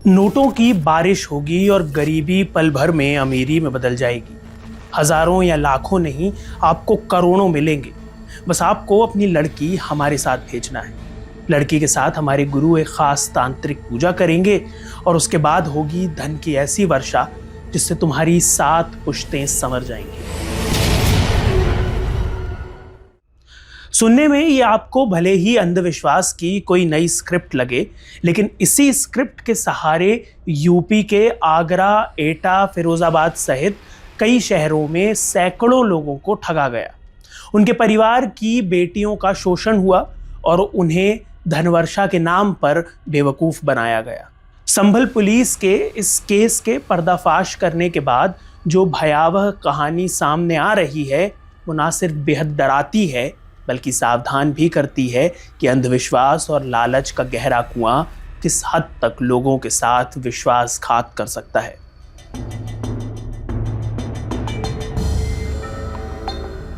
नोटों की बारिश होगी और गरीबी पल भर में अमीरी में बदल जाएगी। हजारों या लाखों नहीं, आपको करोड़ों मिलेंगे। बस आपको अपनी लड़की हमारे साथ भेजना है। लड़की के साथ हमारे गुरु एक खास तांत्रिक पूजा करेंगे और उसके बाद होगी धन की ऐसी वर्षा जिससे तुम्हारी 7 पुश्तें संवर जाएंगी। सुनने में ये आपको भले ही अंधविश्वास की कोई नई स्क्रिप्ट लगे, लेकिन इसी स्क्रिप्ट के सहारे यूपी के आगरा, एटा, फिरोजाबाद सहित कई शहरों में सैकड़ों लोगों को ठगा गया। उनके परिवार की बेटियों का शोषण हुआ और उन्हें धनवर्षा के नाम पर बेवकूफ बनाया गया। संभल पुलिस के इस केस के पर्दाफाश करने के बाद जो भयावह कहानी सामने आ रही है, वो ना सिर्फ बेहद डराती है बल्कि सावधान भी करती है कि अंधविश्वास और लालच का गहरा कुआं किस हद तक लोगों के साथ विश्वासघात कर सकता है।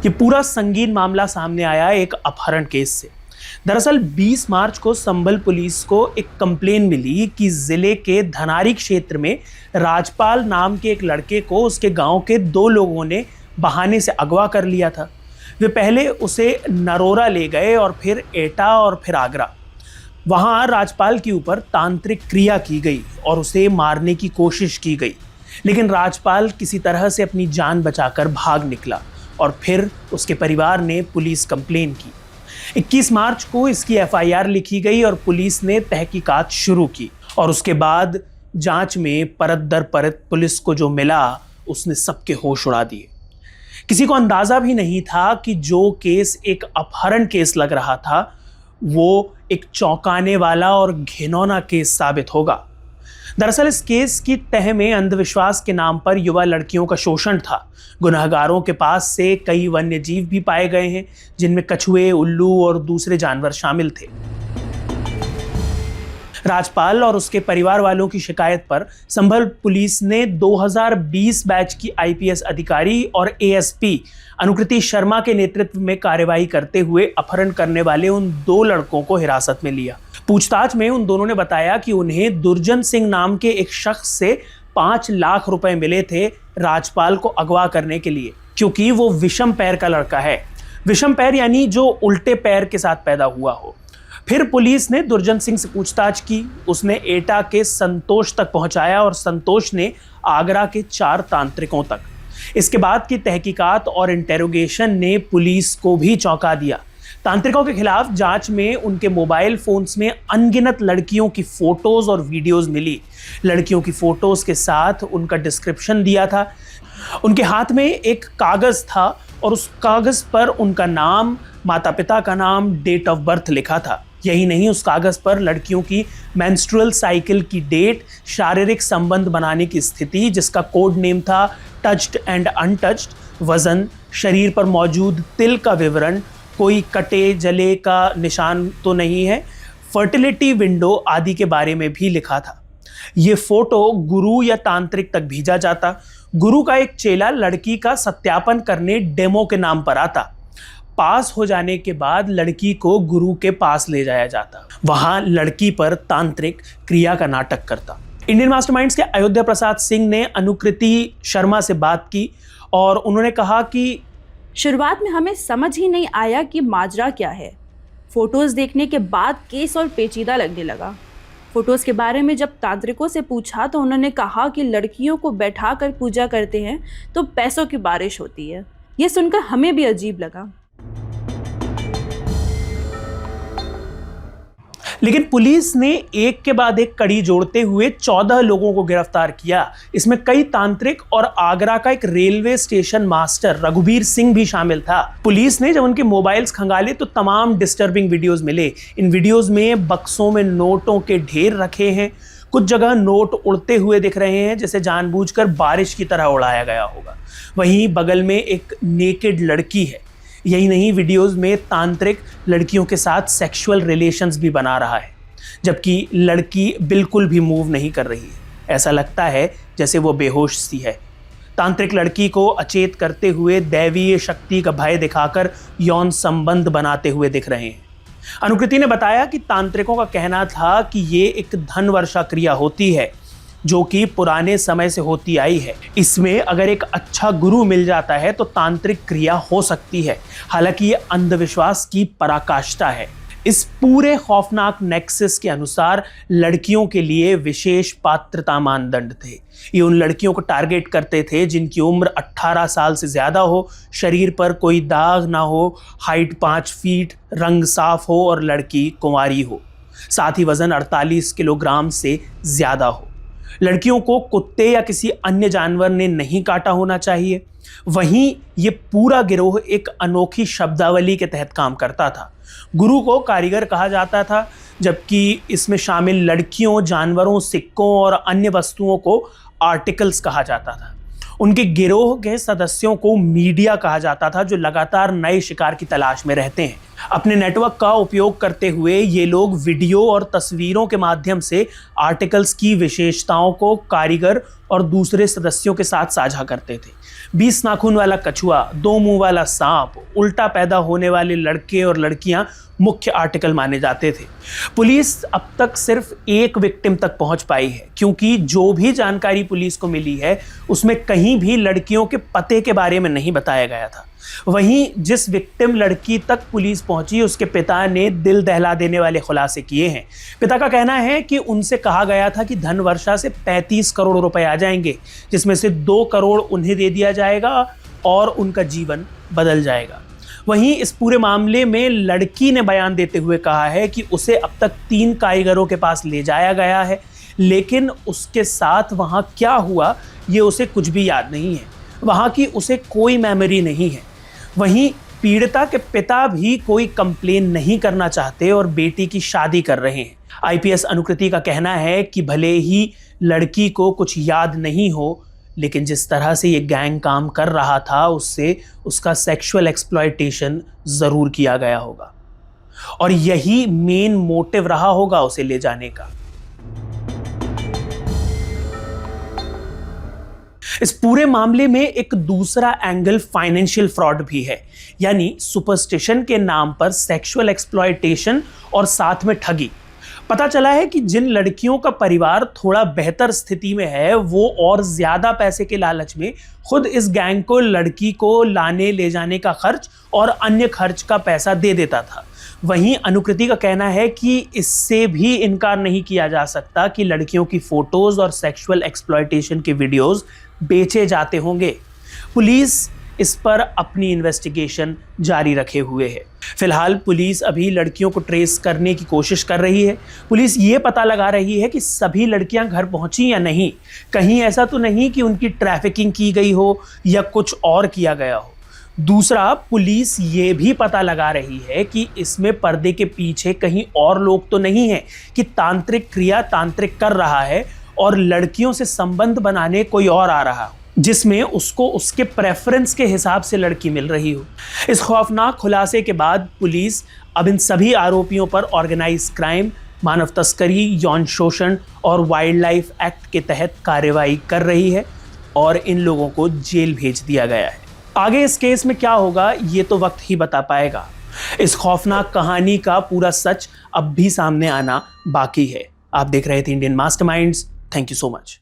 ये पूरा संगीन मामला सामने आया एक अपहरण केस से। दरअसल 20 मार्च को संभल पुलिस को एक कंप्लेन मिली कि जिले के धनारी क्षेत्र में राजपाल नाम के एक लड़के को उसके गांव के 2 लोगों ने बहाने से अगवा कर लिया था। वे पहले उसे नरोरा ले गए और फिर एटा और फिर आगरा। वहां राजपाल के ऊपर तांत्रिक क्रिया की गई और उसे मारने की कोशिश की गई, लेकिन राजपाल किसी तरह से अपनी जान बचाकर भाग निकला और फिर उसके परिवार ने पुलिस कंप्लेन की। 21 मार्च को इसकी FIR लिखी गई और पुलिस ने तहकीकात शुरू की और उसके बाद जांच में परत दर परत पुलिस को जो मिला उसने सबके होश उड़ा दिए। किसी को अंदाजा भी नहीं था कि जो केस एक अपहरण केस लग रहा था वो एक चौंकाने वाला और घिनौना केस साबित होगा। दरअसल इस केस की तह में अंधविश्वास के नाम पर युवा लड़कियों का शोषण था। गुनहगारों के पास से कई वन्य जीव भी पाए गए हैं, जिनमें कछुए, उल्लू और दूसरे जानवर शामिल थे। राजपाल और उसके परिवार वालों की शिकायत पर संभल पुलिस ने 2020 बैच की IPS अधिकारी और ASP अनुकृति शर्मा के नेतृत्व में कार्रवाई करते हुए अपहरण करने वाले उन 2 लड़कों को हिरासत में लिया। पूछताछ में उन दोनों ने बताया कि उन्हें दुर्जन सिंह नाम के एक शख्स से 5 लाख रुपए मिले थे राजपाल को अगवा करने के लिए, क्योंकि वो विषम पैर का लड़का है। विषम पैर यानी जो उल्टे पैर के साथ पैदा हुआ हो। फिर पुलिस ने दुर्जन सिंह से पूछताछ की। उसने एटा के संतोष तक पहुंचाया और संतोष ने आगरा के 4 तांत्रिकों तक। इसके बाद की तहकीकात और इंटेरोगेशन ने पुलिस को भी चौंका दिया। तांत्रिकों के खिलाफ जांच में उनके मोबाइल फोन्स में अनगिनत लड़कियों की फोटोज और वीडियोस मिली। लड़कियों की फोटोज के साथ उनका डिस्क्रिप्शन दिया था। उनके हाथ में एक कागज था और उस कागज पर उनका नाम, माता पिता का नाम, डेट ऑफ बर्थ लिखा था। यही नहीं, उस कागज पर लड़कियों की मेंस्ट्रुअल साइकिल की डेट, शारीरिक संबंध बनाने की स्थिति जिसका कोड नेम था टच्ड एंड अनटच्ड, वजन, शरीर पर मौजूद तिल का विवरण, कोई कटे जले का निशान तो नहीं है, फर्टिलिटी विंडो आदि के बारे में भी लिखा था। ये फोटो गुरु या तांत्रिक तक भेजा जाता। गुरु का एक चेला लड़की का सत्यापन करने डेमो के नाम पर आता। पास हो जाने के बाद लड़की को गुरु के पास ले जाया जाता। वहां लड़की पर तांत्रिक क्रिया का नाटक करता। इंडियन मास्टरमाइंड्स के अयोध्या प्रसाद सिंह ने अनुकृति शर्मा से बात की और उन्होंने कहा कि शुरुआत में हमें समझ ही नहीं आया कि माजरा क्या है। फोटोज देखने के बाद केस और पेचीदा लगने लगा। फोटोज के बारे में जब तांत्रिकों से पूछा तो उन्होंने कहा कि लड़कियों को बैठा कर पूजा करते हैं तो पैसों की बारिश होती है। ये सुनकर हमें भी अजीब लगा। लेकिन पुलिस ने एक के बाद एक कड़ी जोड़ते हुए 14 लोगों को गिरफ्तार किया। इसमें कई तांत्रिक और आगरा का एक railway station master Raghubir Singh भी शामिल था। पुलिस ने जब उनके मोबाइल्स खंगाले तो तमाम डिस्टर्बिंग वीडियोस मिले। इन वीडियोस में बक्सों में नोटों के ढेर रखे हैं। कुछ जगह नोट उड़ते हुए दिख रहे हैं, जैसे जानबूझकर बारिश की तरह उड़ाया गया होगा। वहीं बगल में एक नेकेड लड़की है। यही नहीं, वीडियोस में तांत्रिक लड़कियों के साथ सेक्सुअल रिलेशंस भी बना रहा है, जबकि लड़की बिल्कुल भी मूव नहीं कर रही है। ऐसा लगता है जैसे वो बेहोश सी है। तांत्रिक लड़की को अचेत करते हुए दैवीय शक्ति का भय दिखाकर यौन संबंध बनाते हुए दिख रहे हैं। अनुकृति ने बताया कि तांत्रिकों का कहना था कि ये एक धन वर्षा क्रिया होती है जो कि पुराने समय से होती आई है। इसमें अगर एक अच्छा गुरु मिल जाता है तो तांत्रिक क्रिया हो सकती है। हालांकि ये अंधविश्वास की पराकाष्ठा है। इस पूरे खौफनाक नेक्सस के अनुसार लड़कियों के लिए विशेष पात्रता मानदंड थे। ये उन लड़कियों को टारगेट करते थे जिनकी उम्र 18 साल से ज्यादा हो, शरीर पर कोई दाग ना हो, हाइट 5 फीट, रंग साफ हो और लड़की कुंवारी हो, साथ ही वजन 48 किलोग्राम से ज्यादा हो। लड़कियों को कुत्ते या किसी अन्य जानवर ने नहीं काटा होना चाहिए। वहीं ये पूरा गिरोह एक अनोखी शब्दावली के तहत काम करता था। गुरु को कारीगर कहा जाता था, जबकि इसमें शामिल लड़कियों, जानवरों, सिक्कों और अन्य वस्तुओं को आर्टिकल्स कहा जाता था। उनके गिरोह के सदस्यों को मीडिया कहा जाता था, जो लगातार नए शिकार की तलाश में रहते हैं। अपने नेटवर्क का उपयोग करते हुए ये लोग वीडियो और तस्वीरों के माध्यम से आर्टिकल्स की विशेषताओं को कारीगर और दूसरे सदस्यों के साथ साझा करते थे। 20 नाखून वाला कछुआ, 2 मुंह वाला सांप, उल्टा पैदा होने वाले लड़के और लड़कियां मुख्य आर्टिकल माने जाते थे। पुलिस अब तक सिर्फ एक विक्टिम तक पहुंच पाई है, क्योंकि जो भी जानकारी पुलिस को मिली है उसमें कहीं भी लड़कियों के पते के बारे में नहीं बताया गया था। वहीं जिस विक्टिम लड़की तक पुलिस पहुंची, उसके पिता ने दिल दहला देने वाले खुलासे किए हैं। पिता का कहना है कि उनसे कहा गया था कि धन वर्षा से 35 करोड़ रुपए आ जाएंगे, जिसमें से 2 करोड़ उन्हें दे दिया जाएगा और उनका जीवन बदल जाएगा। वहीं इस पूरे मामले में लड़की ने बयान देते हुए कहा है कि उसे अब तक 3 कारीगरों के पास ले जाया गया है, लेकिन उसके साथ वहां क्या हुआ ये उसे कुछ भी याद नहीं है। वहां की उसे कोई मेमोरी नहीं है। वहीं पीड़िता के पिता भी कोई कंप्लेन नहीं करना चाहते और बेटी की शादी कर रहे हैं। आईपीएस अनुकृति का कहना है कि भले ही लड़की को कुछ याद नहीं हो, लेकिन जिस तरह से ये गैंग काम कर रहा था उससे उसका सेक्सुअल एक्सप्लॉयटेशन जरूर किया गया होगा और यही मेन मोटिव रहा होगा उसे ले जाने का। इस पूरे मामले में एक दूसरा एंगल फाइनेंशियल फ्रॉड भी है, यानी सुपरस्टिशन के नाम पर सेक्सुअल एक्सप्लॉयटेशन और साथ में ठगी। पता चला है कि जिन लड़कियों का परिवार थोड़ा बेहतर स्थिति में है, वो और ज्यादा पैसे के लालच में खुद इस गैंग को लड़की को लाने ले जाने का खर्च और अन्य खर्च का पैसा दे देता था। वहीं अनुकृति का कहना है कि इससे भी इनकार नहीं किया जा सकता कि लड़कियों की फोटोज और सेक्सुअल एक्सप्लॉयटेशन के वीडियोस बेचे जाते होंगे। पुलिस इस पर अपनी इन्वेस्टिगेशन जारी रखे हुए है। फिलहाल पुलिस अभी लड़कियों को ट्रेस करने की कोशिश कर रही है। पुलिस ये पता लगा रही है कि सभी लड़कियां घर पहुंची या नहीं। कहीं ऐसा तो नहीं कि उनकी ट्रैफिकिंग की गई हो या कुछ और किया गया हो। दूसरा, पुलिस ये भी पता लगा रही है कि इसमें पर्दे के पीछे कहीं और लोग तो नहीं है कि तांत्रिक क्रिया तांत्रिक कर रहा है और लड़कियों से संबंध बनाने कोई और आ रहा हो, जिसमें उसको उसके प्रेफरेंस के हिसाब से लड़की मिल रही हो। इस खौफनाक खुलासे के बाद पुलिस अब इन सभी आरोपियों पर ऑर्गेनाइज क्राइम, मानव तस्करी, यौन शोषण और वाइल्ड लाइफ एक्ट के तहत कार्रवाई कर रही है और इन लोगों को जेल भेज दिया गया है। आगे इस केस में क्या होगा ये तो वक्त ही बता पाएगा। इस खौफनाक कहानी का पूरा सच अब भी सामने आना बाकी है। आप देख रहे थे Indian masterminds. Thank you so much.